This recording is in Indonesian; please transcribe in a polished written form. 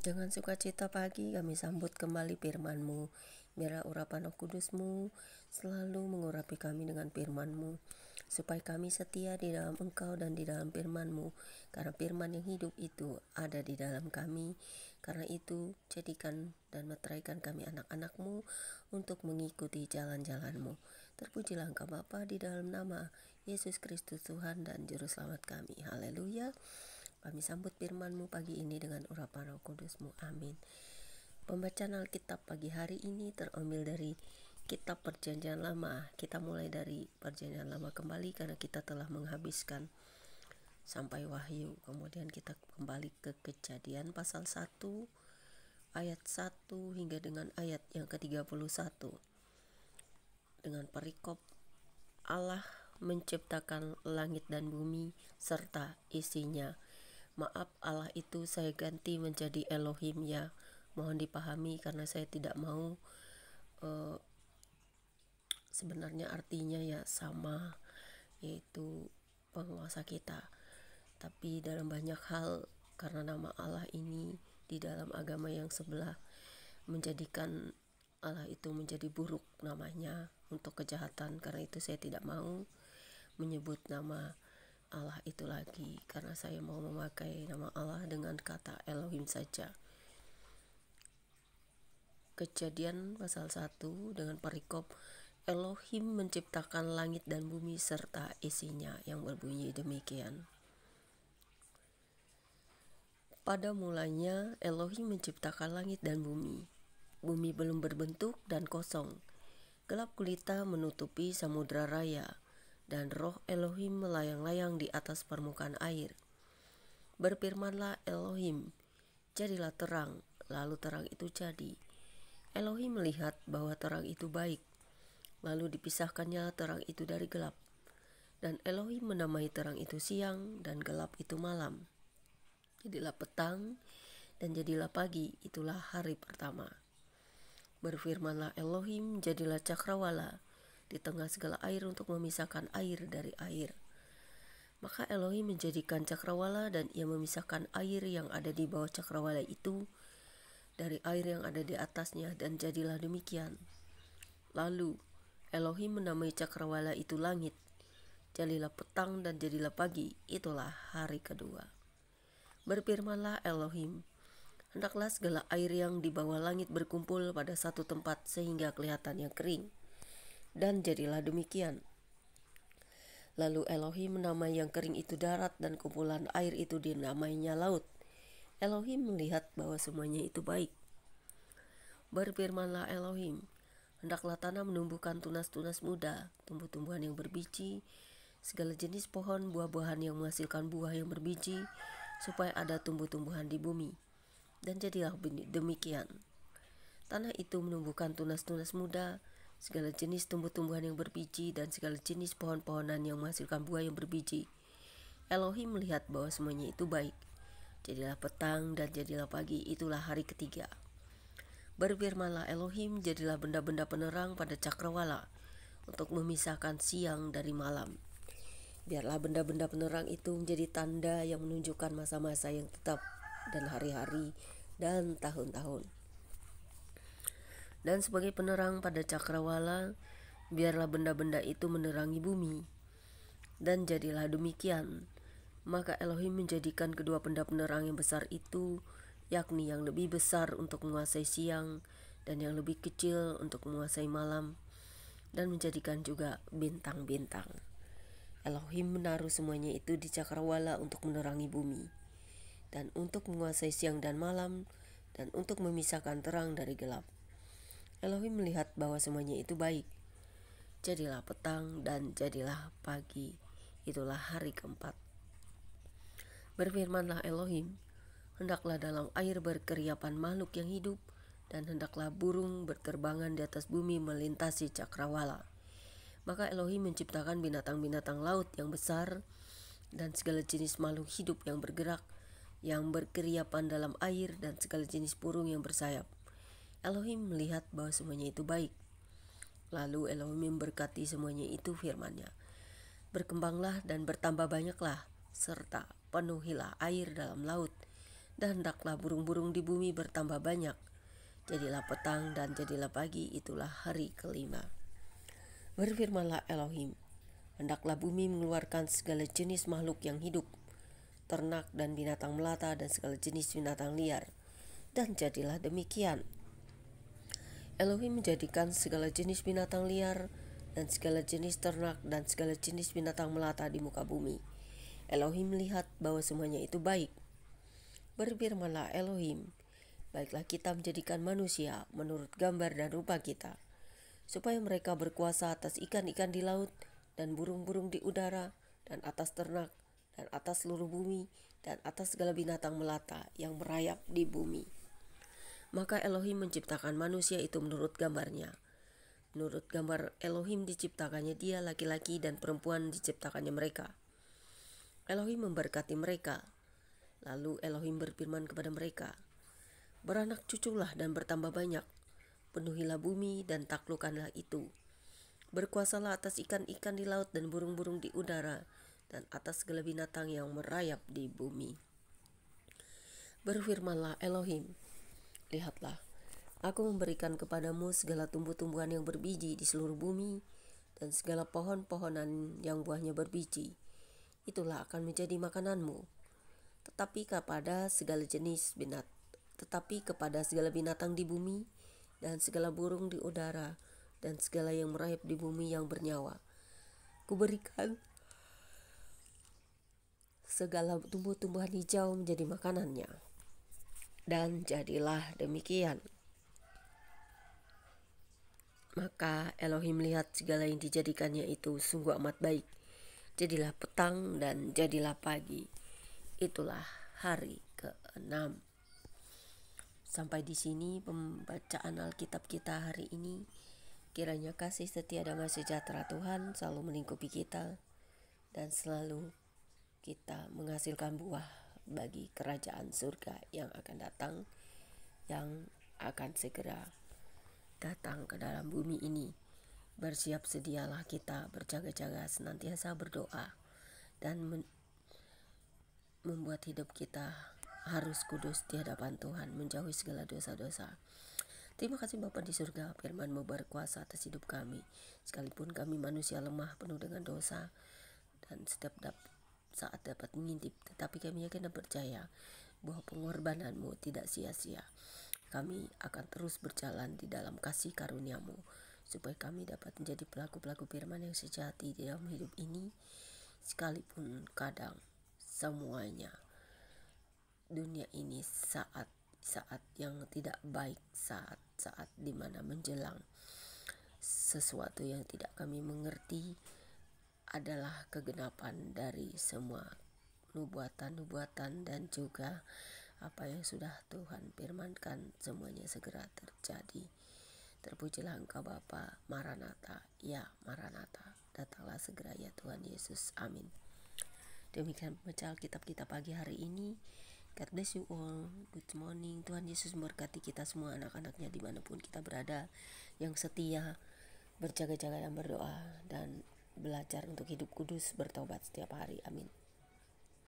Dengan sukacita pagi kami sambut kembali firman-Mu. Biarlah urapan Roh Kudus-Mu selalu mengurapi kami dengan firman-Mu, supaya kami setia di dalam Engkau dan di dalam firman-Mu. Karena firman yang hidup itu ada di dalam kami. Karena itu jadikan dan meteraikan kami anak-anak-Mu untuk mengikuti jalan-jalan-Mu. Terpujilah Engkau Bapa di dalam nama Yesus Kristus Tuhan dan Juru Selamat kami. Haleluya. Kami sambut firman-Mu pagi ini dengan urapan Roh Kudus-Mu. Amin. Pembacaan Alkitab pagi hari ini terambil dari Kitab Perjanjian Lama. Kita mulai dari Perjanjian Lama kembali karena kita telah menghabiskan sampai Wahyu. Kemudian kita kembali ke Kejadian pasal 1 ayat 1 hingga dengan ayat yang ke-31. Dengan perikop Allah menciptakan langit dan bumi serta isinya. Maaf, Allah itu saya ganti menjadi Elohim ya. Mohon dipahami karena saya tidak mau sebenarnya artinya ya sama, yaitu penguasa kita. Tapi dalam banyak hal karena nama Allah ini di dalam agama yang sebelah menjadikan Allah itu menjadi buruk namanya untuk kejahatan. Karena itu saya tidak mau menyebut nama Allah itu lagi, karena saya mau memakai nama Allah dengan kata Elohim saja. Kejadian pasal 1 dengan perikop Elohim menciptakan langit dan bumi serta isinya, yang berbunyi demikian. Pada mulanya Elohim menciptakan langit dan bumi. Bumi belum berbentuk dan kosong. Gelap gulita menutupi samudra raya, dan roh Elohim melayang-layang di atas permukaan air. Berfirmanlah Elohim, jadilah terang, lalu terang itu jadi. Elohim melihat bahwa terang itu baik, lalu dipisahkannya terang itu dari gelap. Dan Elohim menamai terang itu siang, dan gelap itu malam. Jadilah petang, dan jadilah pagi, itulah hari pertama. Berfirmanlah Elohim, jadilah cakrawala di tengah segala air untuk memisahkan air dari air. Maka Elohim menjadikan cakrawala dan ia memisahkan air yang ada di bawah cakrawala itu dari air yang ada di atasnya, dan jadilah demikian. Lalu Elohim menamai cakrawala itu langit. Jadilah petang dan jadilah pagi, itulah hari kedua. Berfirmanlah Elohim, hendaklah segala air yang di bawah langit berkumpul pada satu tempat sehingga kelihatannya kering. Dan jadilah demikian. Lalu Elohim menamai yang kering itu darat dan kumpulan air itu dinamainya laut. Elohim melihat bahwa semuanya itu baik. Berfirmanlah Elohim, hendaklah tanah menumbuhkan tunas-tunas muda, tumbuh-tumbuhan yang berbiji, segala jenis pohon buah-buahan yang menghasilkan buah yang berbiji, supaya ada tumbuh-tumbuhan di bumi. Dan jadilah demikian. Tanah itu menumbuhkan tunas-tunas muda, segala jenis tumbuh-tumbuhan yang berbiji, dan segala jenis pohon-pohonan yang menghasilkan buah yang berbiji. Elohim melihat bahwa semuanya itu baik. Jadilah petang dan jadilah pagi, itulah hari ketiga. Berfirmanlah Elohim, jadilah benda-benda penerang pada cakrawala untuk memisahkan siang dari malam. Biarlah benda-benda penerang itu menjadi tanda yang menunjukkan masa-masa yang tetap dan hari-hari dan tahun-tahun. Dan sebagai penerang pada cakrawala, biarlah benda-benda itu menerangi bumi. Dan jadilah demikian. Maka Elohim menjadikan kedua benda penerang yang besar itu, yakni yang lebih besar untuk menguasai siang dan yang lebih kecil untuk menguasai malam, dan menjadikan juga bintang-bintang. Elohim menaruh semuanya itu di cakrawala untuk menerangi bumi, dan untuk menguasai siang dan malam, dan untuk memisahkan terang dari gelap. Elohim melihat bahwa semuanya itu baik. Jadilah petang dan jadilah pagi, itulah hari keempat. Berfirmanlah Elohim, hendaklah dalam air berkeriapan makhluk yang hidup, dan hendaklah burung berterbangan di atas bumi melintasi cakrawala. Maka Elohim menciptakan binatang-binatang laut yang besar, dan segala jenis makhluk hidup yang bergerak, yang berkeriapan dalam air, dan segala jenis burung yang bersayap. Elohim melihat bahwa semuanya itu baik. Lalu Elohim memberkati semuanya itu firman-Nya, berkembanglah dan bertambah banyaklah, serta penuhilah air dalam laut, Dan hendaklah burung-burung di bumi bertambah banyak. Jadilah petang dan jadilah pagi, itulah hari kelima. Berfirmanlah Elohim, hendaklah bumi mengeluarkan segala jenis makhluk yang hidup, ternak dan binatang melata dan segala jenis binatang liar. Dan jadilah demikian. Elohim menjadikan segala jenis binatang liar dan segala jenis ternak dan segala jenis binatang melata di muka bumi. Elohim melihat bahwa semuanya itu baik. Berfirmanlah Elohim, baiklah kita menjadikan manusia menurut gambar dan rupa kita, supaya mereka berkuasa atas ikan-ikan di laut dan burung-burung di udara dan atas ternak dan atas seluruh bumi dan atas segala binatang melata yang merayap di bumi. Maka Elohim menciptakan manusia itu menurut gambarnya. Menurut gambar Elohim diciptakannya dia, laki-laki dan perempuan diciptakannya mereka. Elohim memberkati mereka. Lalu Elohim berfirman kepada mereka, beranak cuculah dan bertambah banyak, penuhilah bumi dan taklukkanlah itu. Berkuasalah atas ikan-ikan di laut dan burung-burung di udara dan atas segala binatang yang merayap di bumi. Berfirmanlah Elohim, lihatlah, aku memberikan kepadamu segala tumbuh-tumbuhan yang berbiji di seluruh bumi dan segala pohon-pohonan yang buahnya berbiji. Itulah akan menjadi makananmu. Tetapi kepada segala binatang di bumi dan segala burung di udara dan segala yang merayap di bumi yang bernyawa, kuberikan segala tumbuh-tumbuhan hijau menjadi makanannya. Dan jadilah demikian. Maka Elohim melihat segala yang dijadikannya itu sungguh amat baik. Jadilah petang dan jadilah pagi. Itulah hari ke-6. Sampai di sini pembacaan Alkitab kita hari ini. Kiranya kasih setia damai sejahtera Tuhan selalu melingkupi kita dan selalu kita menghasilkan buah bagi kerajaan surga yang akan datang, yang akan segera datang ke dalam bumi ini. Bersiap sedialah kita, berjaga-jaga, senantiasa berdoa dan membuat hidup kita harus kudus di hadapan Tuhan, menjauhi segala dosa-dosa. Terima kasih Bapa di surga, firman-Mu berkuasa atas hidup kami. Sekalipun kami manusia lemah penuh dengan dosa dan setiap saat dapat mengintip, tetapi kami yakin dan percaya bahwa pengorbanan-Mu tidak sia-sia. Kami akan terus berjalan di dalam kasih karunia-Mu, supaya kami dapat menjadi pelaku-pelaku firman yang sejati di dalam hidup ini, sekalipun kadang semuanya dunia ini saat yang tidak baik, saat dimana menjelang sesuatu yang tidak kami mengerti adalah kegenapan dari semua nubuatan-nubuatan dan juga apa yang sudah Tuhan firmankan, semuanya segera terjadi. Terpujilah Engkau Bapa. Maranatha, ya Maranatha, datanglah segera ya Tuhan Yesus, amin. Demikian pembaca Alkitab kita pagi hari ini. God bless you all. Good morning. Tuhan Yesus memberkati kita semua, anak-anaknya dimanapun kita berada, yang setia, berjaga-jaga dan berdoa, dan belajar untuk hidup kudus, bertobat setiap hari. Amin.